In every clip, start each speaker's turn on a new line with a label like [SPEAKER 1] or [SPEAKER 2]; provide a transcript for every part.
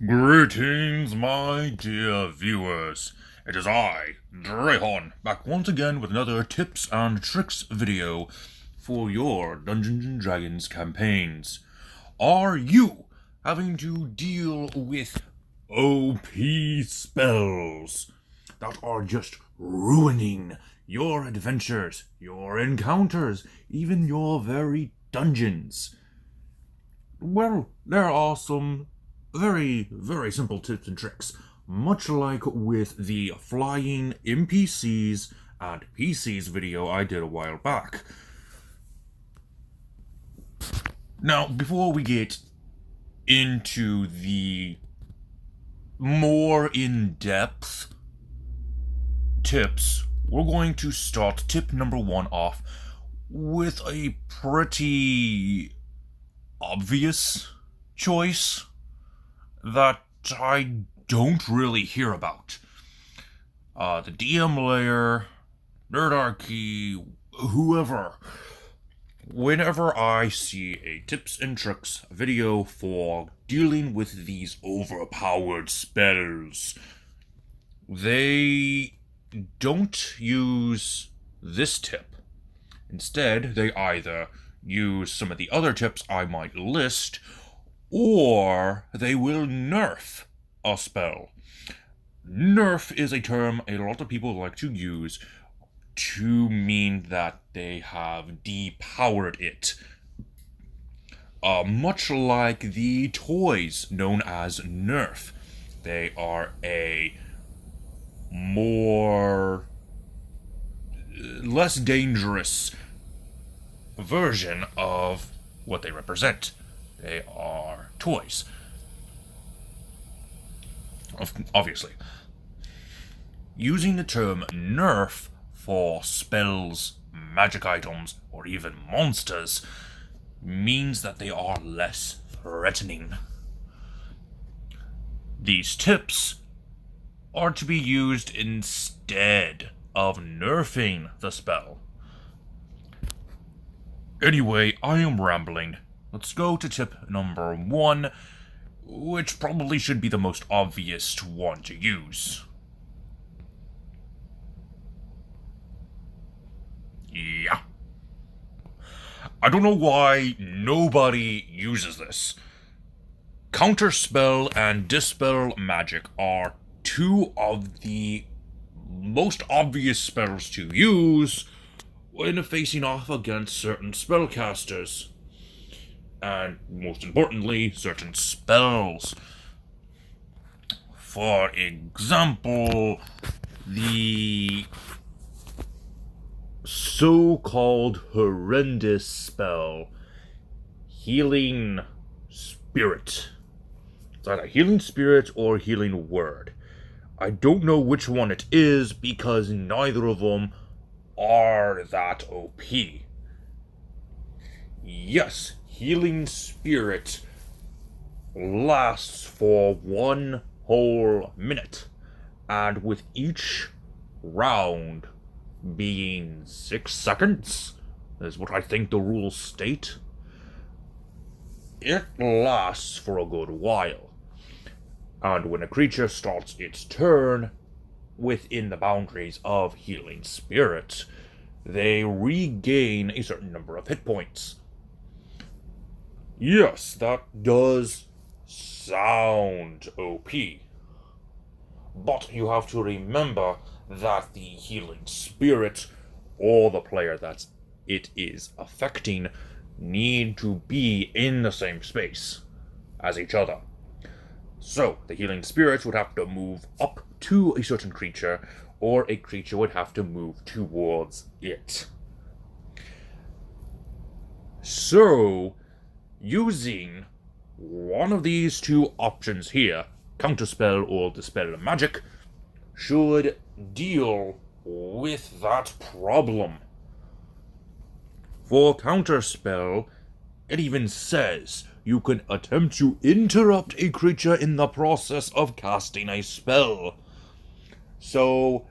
[SPEAKER 1] Greetings, my dear viewers. It is I, Drehon, back once again with another tips and tricks video for your Dungeons & Dragons campaigns. Are you having to deal with OP spells that are just ruining your adventures, your encounters, even your very dungeons? Well, there are some very, very simple tips and tricks, much like with the flying NPCs and PCs video I did a while back. Now, before we get into the more in-depth tips, we're going to start tip number 1 off with a pretty obvious choice that I don't really hear about. The DM layer, Nerdarchy, whoever. Whenever I see a tips and tricks video for dealing with these overpowered spells, they don't use this tip. Instead, they either use some of the other tips I might list, or they will nerf a spell. Nerf is a term a lot of people like to use to mean that they have depowered it. Much like the toys known as Nerf. They are a less dangerous version of what they represent. They are toys. Obviously. Using the term nerf for spells, magic items, or even monsters means that they are less threatening. These tips are to be used instead of nerfing the spell. Anyway, I am rambling. Let's go to tip number 1, which probably should be the most obvious one to use. Yeah. I don't know why nobody uses this. Counterspell and Dispel magic are two of the most obvious spells to use when facing off against certain spellcasters. And most importantly, certain spells. For example, the so-called horrendous spell, Healing Spirit. It's either Healing Spirit or Healing Word. I don't know which one it is because neither of them are that OP. Yes, Healing Spirit lasts for 1 whole minute, and with each round being 6 seconds, is what I think the rules state, it lasts for a good while. And when a creature starts its turn within the boundaries of Healing Spirit, they regain a certain number of hit points. Yes, that does sound OP. But you have to remember that the Healing Spirit, or the player that it is affecting, need to be in the same space as each other. So, the Healing Spirit would have to move up to a certain creature, or a creature would have to move towards it. So, using one of these two options here, Counterspell or Dispel magic, should deal with that problem. For Counterspell, it even says you can attempt to interrupt a creature in the process of casting a spell. So,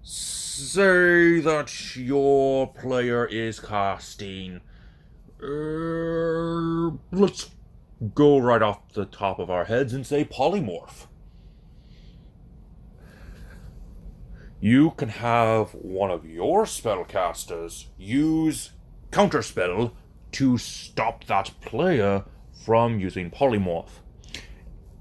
[SPEAKER 1] say that your player is casting let's go right off the top of our heads and say polymorph. You can have one of your spellcasters use Counterspell to stop that player from using polymorph.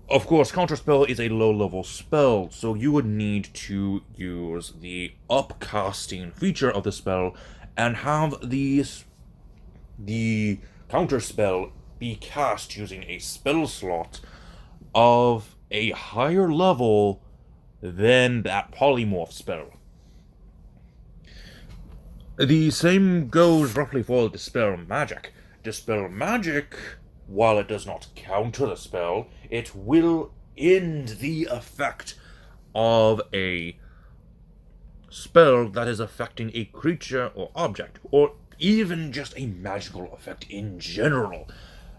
[SPEAKER 1] Of course, Counterspell is a low-level spell, so you would need to use the upcasting feature of the spell and have the Counterspell be cast using a spell slot of a higher level than that polymorph spell. The same goes roughly for Dispel Magic. Dispel Magic, while it does not counter the spell, it will end the effect of a spell that is affecting a creature or object, or even just a magical effect in general,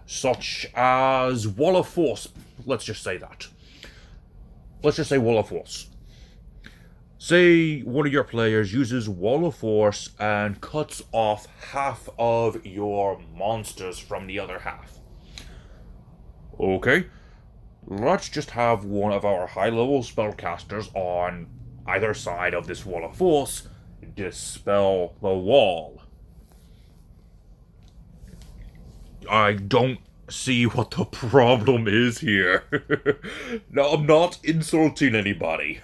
[SPEAKER 1] such as Wall of Force. Let's just say that. Let's just say Wall of Force. Say one of your players uses Wall of Force and cuts off half of your monsters from the other half. Okay, let's just have one of our high-level spellcasters on either side of this Wall of Force dispel the wall. I don't see what the problem is here. No, I'm not insulting anybody.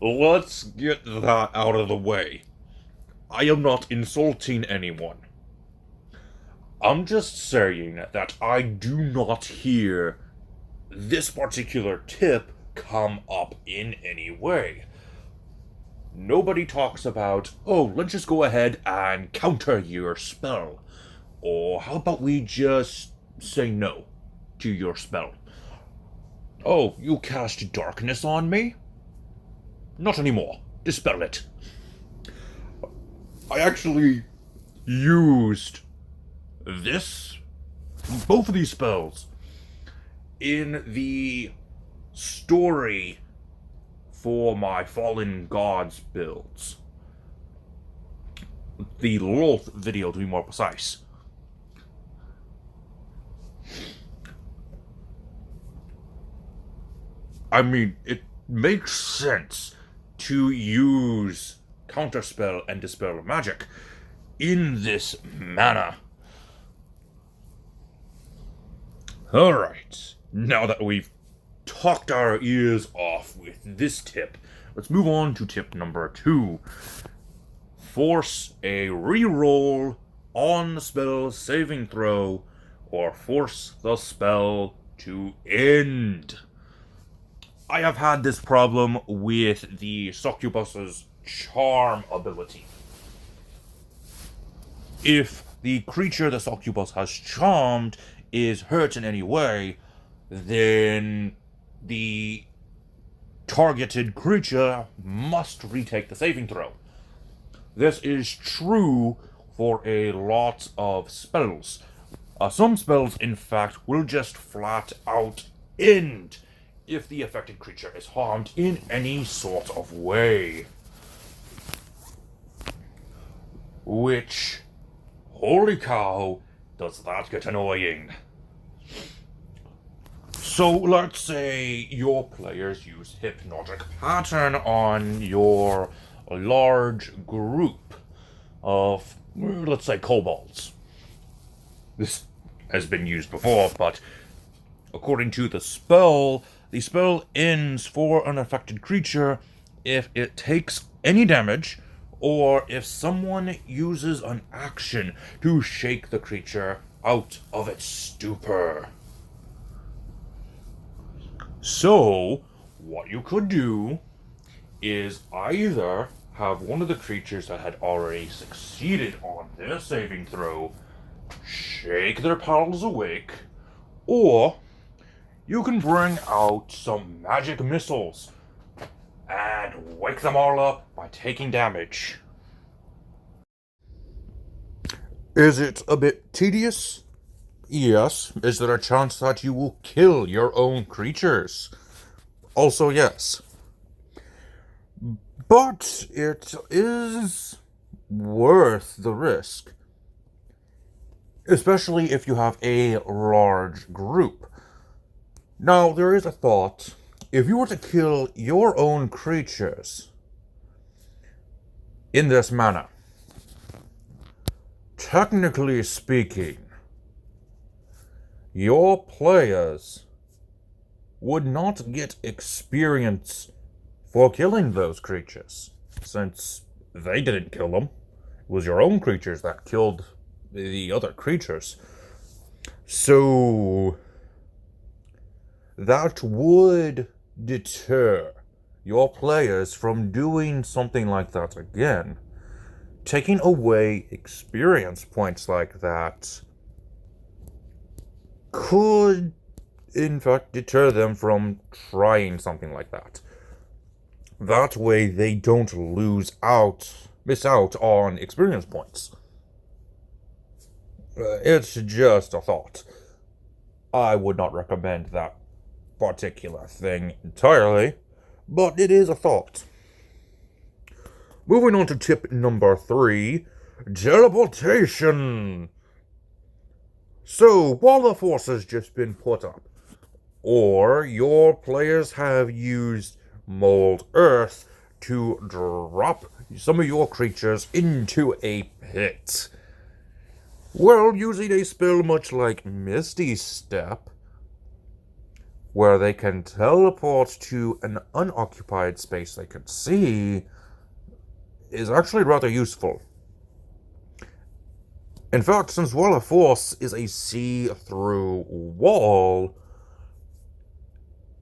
[SPEAKER 1] Let's get that out of the way. I am not insulting anyone. I'm just saying that I do not hear this particular tip come up in any way. Nobody talks about, oh, let's just go ahead and counter your spell. Or how about we just say no to your spell? Oh, you cast darkness on me? Not anymore. Dispel it. I actually used both of these spells, in the story for my Fallen Gods builds. The Lolth video, to be more precise. I mean, it makes sense to use Counterspell and Dispel Magic in this manner. Alright, now that we've talked our ears off with this tip, let's move on to tip number 2. Force a reroll on the spell saving throw, or force the spell to end. I have had this problem with the Succubus's Charm ability. If the creature the Succubus has charmed is hurt in any way, then the targeted creature must retake the saving throw. This is true for a lot of spells. Some spells, in fact, will just flat out end if the affected creature is harmed in any sort of way. Which, holy cow, does that get annoying. So let's say your players use Hypnotic Pattern on your large group of, let's say, kobolds. This has been used before, but according to the spell ends for an affected creature if it takes any damage, or if someone uses an action to shake the creature out of its stupor. So, what you could do is either have one of the creatures that had already succeeded on their saving throw shake their pals awake, or you can bring out some magic missiles and wake them all up by taking damage. Is it a bit tedious? Yes. Is there a chance that you will kill your own creatures? Also, yes. But it is worth the risk. especially if you have a large group. Now, there is a thought. If you were to kill your own creatures in this manner, technically speaking, your players would not get experience for killing those creatures, since they didn't kill them. It was your own creatures that killed the other creatures. So that would deter your players from doing something like that again. Taking away experience points like that could, in fact, deter them from trying something like that. That way they don't miss out on experience points. It's just a thought. I would not recommend that particular thing entirely, but it is a thought. Moving on to tip number 3, teleportation. So, while the force has just been put up, or your players have used mold earth to drop some of your creatures into a pit, well, using a spell much like Misty Step, where they can teleport to an unoccupied space they can see, is actually rather useful. In fact, since Wall of Force is a see-through wall,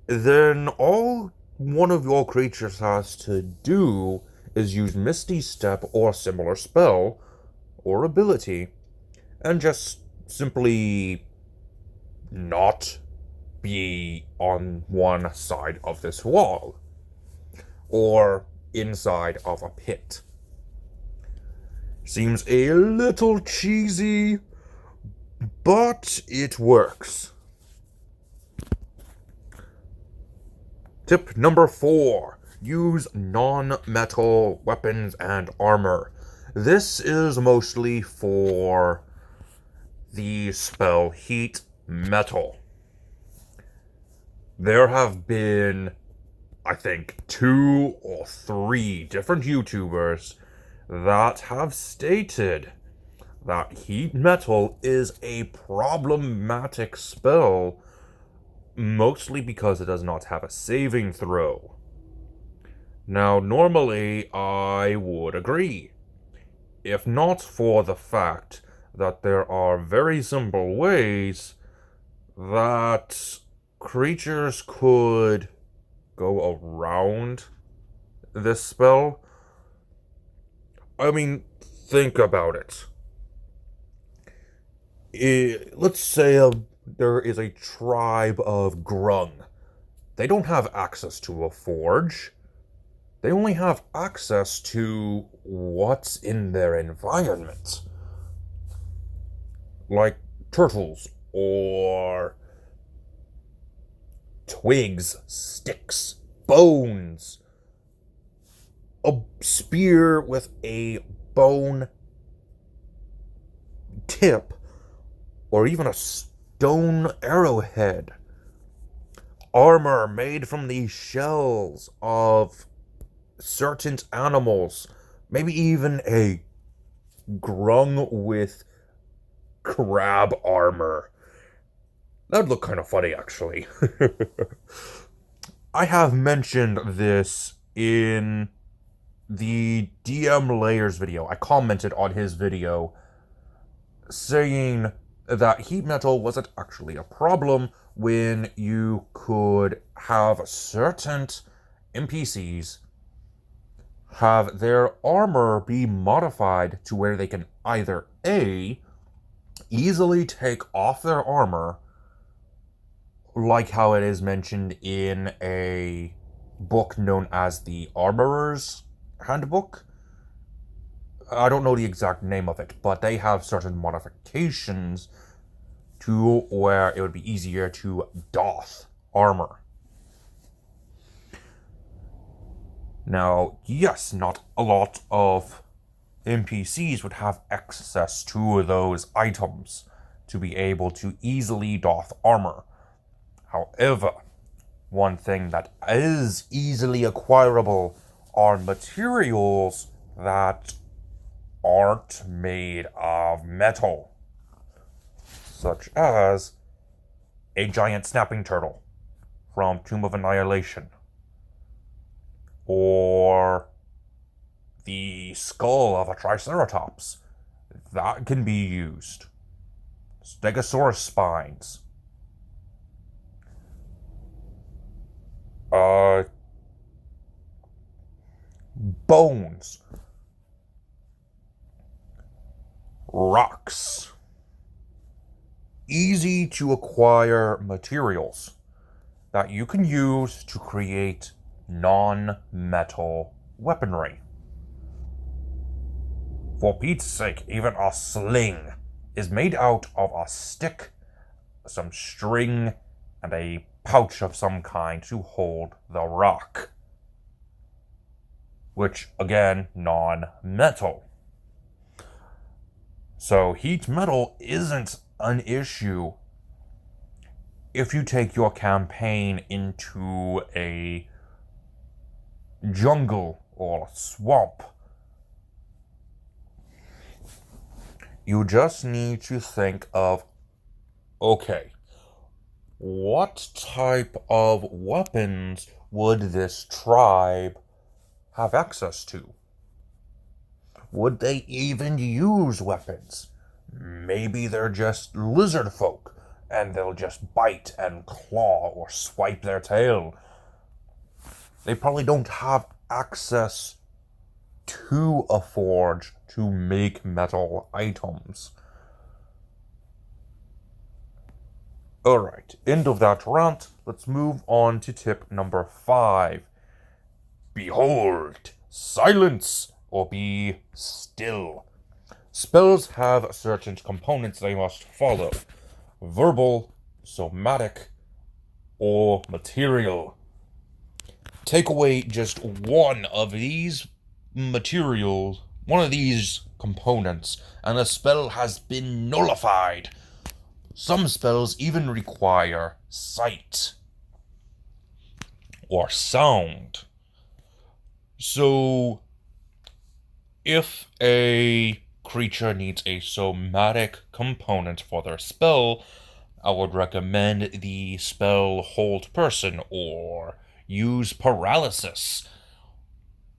[SPEAKER 1] then all one of your creatures has to do is use Misty Step or similar spell or ability, and just simply not be on one side of this wall, or inside of a pit. Seems a little cheesy, but it works. Tip number 4, use non-metal weapons and armor. This is mostly for the spell Heat Metal. There have been, I think, 2 or 3 different YouTubers that have stated that Heat Metal is a problematic spell, mostly because it does not have a saving throw. Now, normally, I would agree, if not for the fact that there are very simple ways that creatures could go around this spell. I mean, think about it. Let's say there is a tribe of Grung. They don't have access to a forge. They only have access to what's in their environment. Like turtles, or twigs, sticks, bones, a spear with a bone tip, or even a stone arrowhead, armor made from the shells of certain animals, maybe even a grung with crab armor. That'd look kind of funny, actually. I have mentioned this in the DM Layers video. I commented on his video saying that heat metal wasn't actually a problem when you could have certain NPCs have their armor be modified to where they can either A, easily take off their armor, like how it is mentioned in a book known as the Armorer's Handbook. I don't know the exact name of it, but they have certain modifications to where it would be easier to doff armor. Now, yes, not a lot of NPCs would have access to those items.
[SPEAKER 2] to be able to easily doff armor. However, one thing that is easily acquirable are materials that aren't made of metal, such as a giant snapping turtle from Tomb of Annihilation, or the skull of a Triceratops. That can be used. Stegosaurus spines. Bones. Rocks. Easy to acquire materials that you can use to create non-metal weaponry. For Pete's sake, even a sling is made out of a stick, some string, and a pouch of some kind to hold the rock. Which, again, non-metal. So heat metal isn't an issue if you take your campaign into a jungle or a swamp. You just need to think of, okay, what type of weapons would this tribe have access to? Would they even use weapons? Maybe they're just lizard folk, and they'll just bite and claw or swipe their tail. They probably don't have access to a forge to make metal items. Alright, end of that rant. Let's move on to tip number 5. Behold, silence, or be still. Spells have certain components they must follow. Verbal, somatic, or material. Take away just one of these materials, one of these components, and a spell has been nullified. Some spells even require sight or sound. So, if a creature needs a somatic component for their spell, I would recommend the spell Hold Person or use Paralysis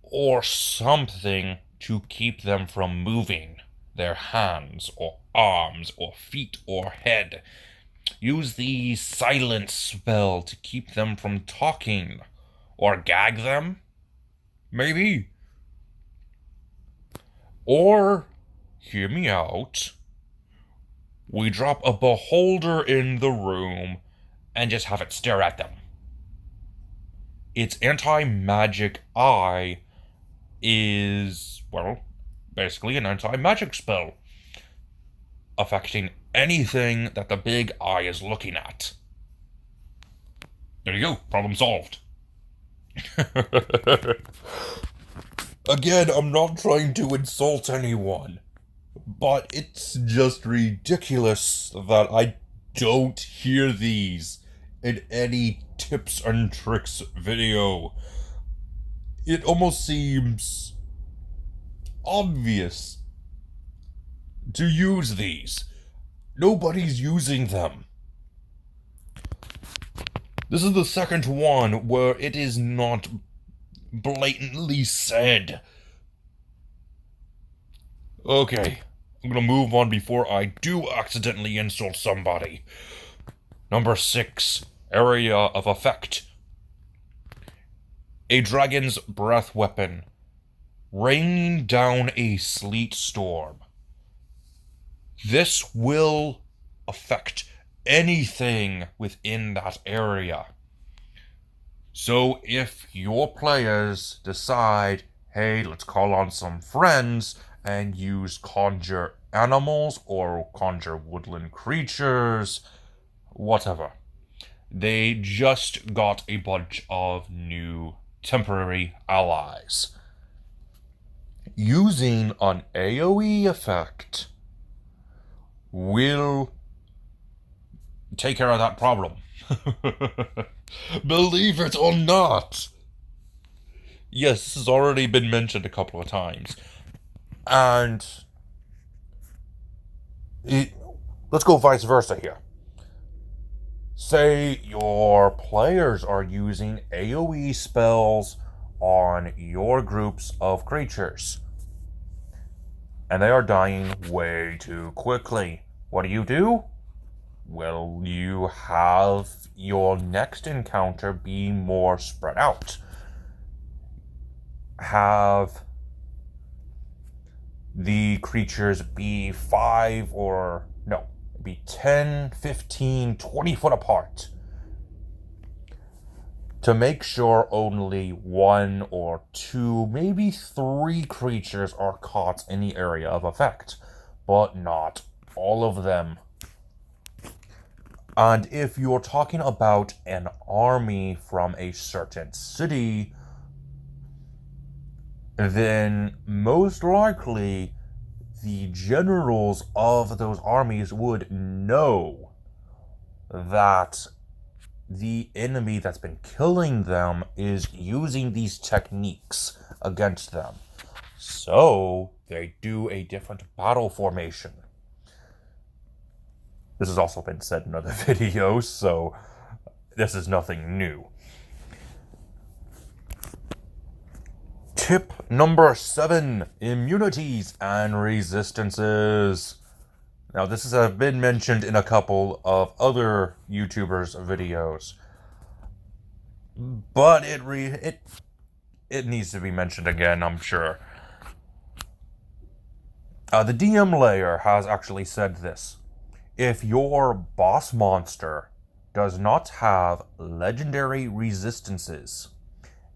[SPEAKER 2] or something to keep them from moving their hands or arms or feet or head. Use the Silence spell to keep them from talking or gag them, maybe. Or, hear me out, we drop a beholder in the room and just have it stare at them. Its AntiMagic Eye is, well, basically an anti-magic spell, affecting anything that the big eye is looking at. There you go, problem solved. Again, I'm not trying to insult anyone, but it's just ridiculous that I don't hear these in any tips and tricks video. It almost seems obvious to use these. Nobody's using them. This is the second one where it is not blatantly said. Okay, I'm gonna move on before I do accidentally insult somebody. Number 6, area of effect. A dragon's breath weapon, raining down a sleet storm. This will affect anything within that area. So if your players decide, hey, let's call on some friends and use conjure animals or conjure woodland creatures, whatever, they just got a bunch of new temporary allies. Using an AoE effect will
[SPEAKER 1] take care of that problem. Believe it or not.
[SPEAKER 2] Yes, this has already been mentioned a couple of times. And let's go vice versa here. Say your players are using AoE spells on your groups of creatures, and they are dying way too quickly. What do? Well, you have your next encounter be more spread out. Have the creatures be 10, 15, 20 foot apart, to make sure only 1 or 2, maybe 3 creatures are caught in the area of effect, but not all of them. And if you're talking about an army from a certain city, then most likely the generals of those armies would know that the enemy that's been killing them is using these techniques against them. So they do a different battle formation. This has also been said in other videos, so this is nothing new. Tip number 7, immunities and resistances. Now, this has been mentioned in a couple of other YouTubers' videos, but it needs to be mentioned again, I'm sure. The DM layer has actually said this. If your boss monster does not have legendary resistances,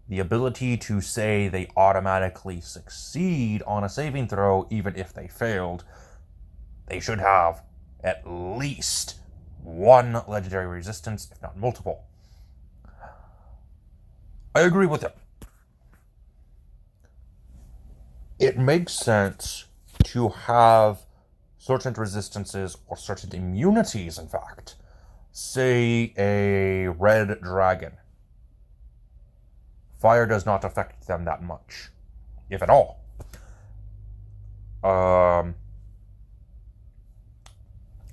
[SPEAKER 2] the ability to say they automatically succeed on a saving throw even if they failed, they should have at least 1 legendary resistance, if not multiple. I agree with him. It makes sense to have certain resistances, or certain immunities, in fact. Say a red dragon. Fire does not affect them that much, if at all.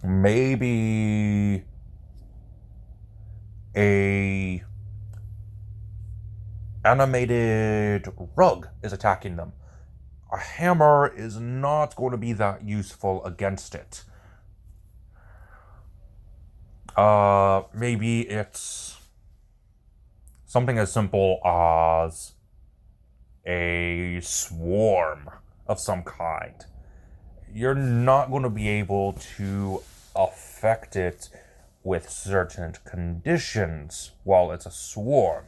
[SPEAKER 2] Maybe a animated rug is attacking them. A hammer is not going to be that useful against it. Maybe it's something as simple as a swarm of some kind. You're not going to be able to affect it with certain conditions while it's a swarm.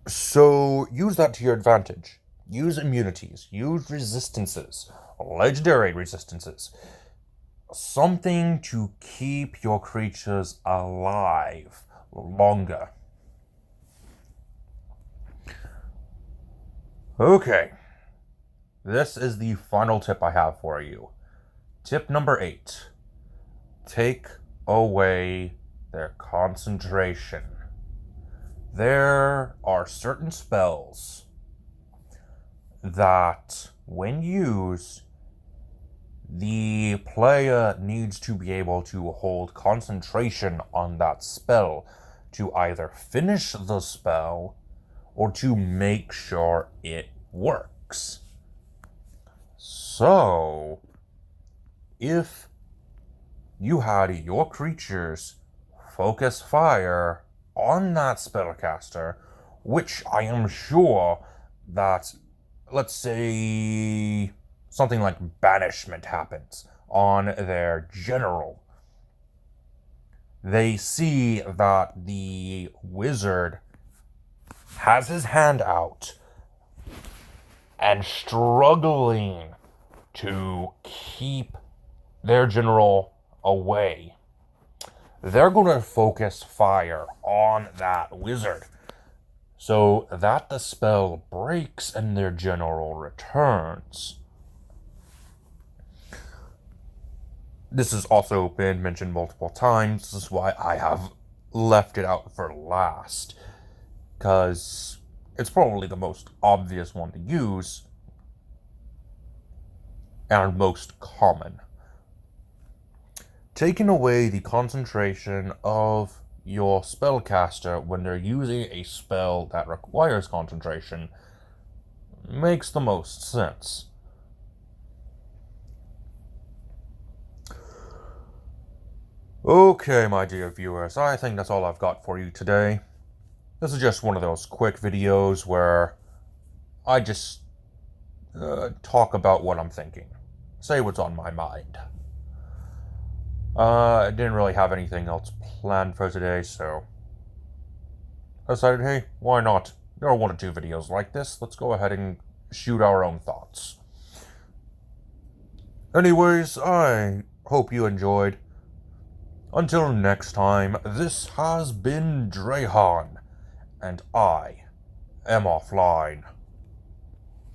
[SPEAKER 2] So use that to your advantage. Use immunities, use resistances, legendary resistances. Something to keep your creatures alive longer. Okay, this is the final tip I have for you. Tip number 8. Take away their concentration. There are certain spells that, when used, the player needs to be able to hold concentration on that spell to either finish the spell or to make sure it works. So, if you had your creatures focus fire on that spellcaster, which I am sure that, let's say, something like banishment happens on their general. They see that the wizard has his hand out and struggling to keep their general away. They're going to focus fire on that wizard so that the spell breaks and their general returns. this has also been mentioned multiple times. This is why I have left it out for last, because it's probably the most obvious one to use and most common. Taking away the concentration of your spellcaster when they're using a spell that requires concentration makes the most sense. Okay, my dear viewers, I think that's all I've got for you today. This is just one of those quick videos where I just talk about what I'm thinking, say what's on my mind. I didn't really have anything else planned for today, so I decided, hey, why not? There are 1 or 2 videos like this. Let's go ahead and shoot our own thoughts. Anyways, I hope you enjoyed. Until next time, this has been Drehan, and I am offline.